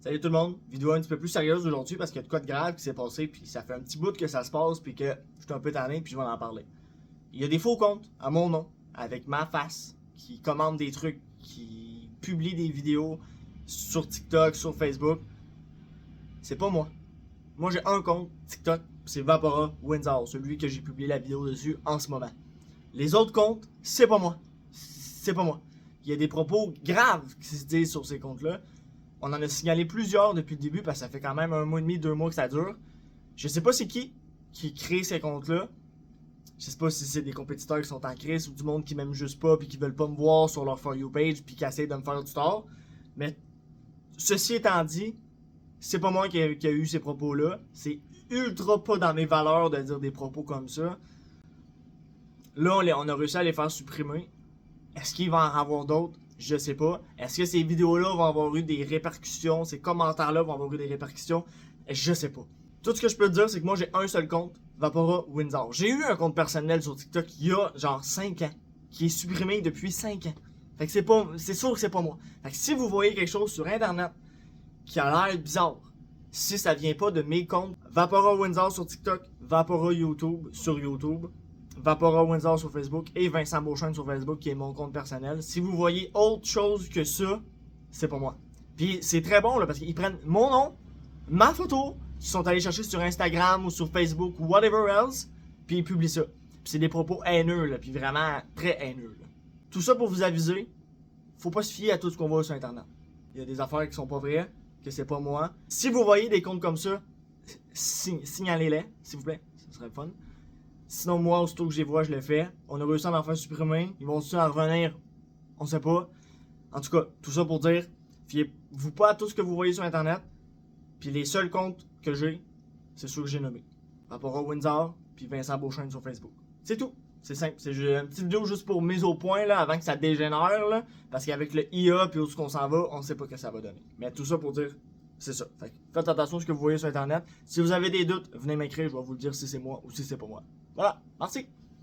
Salut tout le monde, vidéo un petit peu plus sérieuse aujourd'hui parce qu'il y a de quoi de grave qui s'est passé puis ça fait un petit bout que ça se passe puis que je suis un peu tanné puis je vais en parler. Il y a des faux comptes à mon nom, avec ma face, qui commandent des trucs, qui publient des vidéos sur TikTok, sur Facebook. C'est pas moi. Moi j'ai un compte TikTok, c'est Vapora Windsor, celui que j'ai publié la vidéo dessus en ce moment. Les autres comptes, c'est pas moi. C'est pas moi. Il y a des propos graves qui se disent sur ces comptes-là. On en a signalé plusieurs depuis le début parce que ça fait quand même 1 mois et demi, 2 mois que ça dure. Je sais pas c'est qui crée ces comptes-là. Je sais pas si c'est des compétiteurs qui sont en crise ou du monde qui m'aime juste pas puis qui veulent pas me voir sur leur For You page puis qui essayent de me faire du tort. Mais ceci étant dit, c'est pas moi qui a eu ces propos-là. C'est ultra pas dans mes valeurs de dire des propos comme ça. Là, on a réussi à les faire supprimer. Est-ce qu'il va en avoir d'autres? Je sais pas. Est-ce que ces vidéos-là vont avoir eu des répercussions? Ces commentaires-là vont avoir eu des répercussions? Je sais pas. Tout ce que je peux te dire, c'est que moi, j'ai un seul compte, Vapora Windsor. J'ai eu un compte personnel sur TikTok il y a genre 5 ans, qui est supprimé depuis 5 ans. Fait que c'est sûr que c'est pas moi. Fait que si vous voyez quelque chose sur Internet qui a l'air bizarre, si ça vient pas de mes comptes, Vapora Windsor sur TikTok, Vapora YouTube sur YouTube, Vapora Windsor sur Facebook et Vincent Beauchamp sur Facebook qui est mon compte personnel. Si vous voyez autre chose que ça, c'est pas moi. Puis c'est très bon là parce qu'ils prennent mon nom, ma photo, qu'ils sont allés chercher sur Instagram ou sur Facebook ou whatever else, puis ils publient ça. Puis c'est des propos haineux là, puis vraiment très haineux là. Tout ça pour vous aviser, faut pas se fier à tout ce qu'on voit sur Internet. Il y a des affaires qui sont pas vraies, que c'est pas moi. Si vous voyez des comptes comme ça, signalez-les, s'il vous plaît, ce serait fun. Sinon, moi, aussitôt que je les vois, je le fais. On a réussi à en faire supprimer. Ils vont-ils en revenir? On sait pas. En tout cas, tout ça pour dire, fiez-vous pas à tout ce que vous voyez sur Internet. Puis les seuls comptes que j'ai, c'est ceux que j'ai nommés. Vapora Windsor, puis Vincent Beauchamp sur Facebook. C'est tout. C'est simple. C'est une petite vidéo juste pour mise au point, là, avant que ça dégénère, là. Parce qu'avec le IA, puis où est-ce qu'on s'en va, on sait pas ce que ça va donner. Mais tout ça pour dire, c'est ça. Fait que faites attention à ce que vous voyez sur Internet. Si vous avez des doutes, venez m'écrire, je vais vous le dire si c'est moi ou si c'est pas moi. Voilà, merci!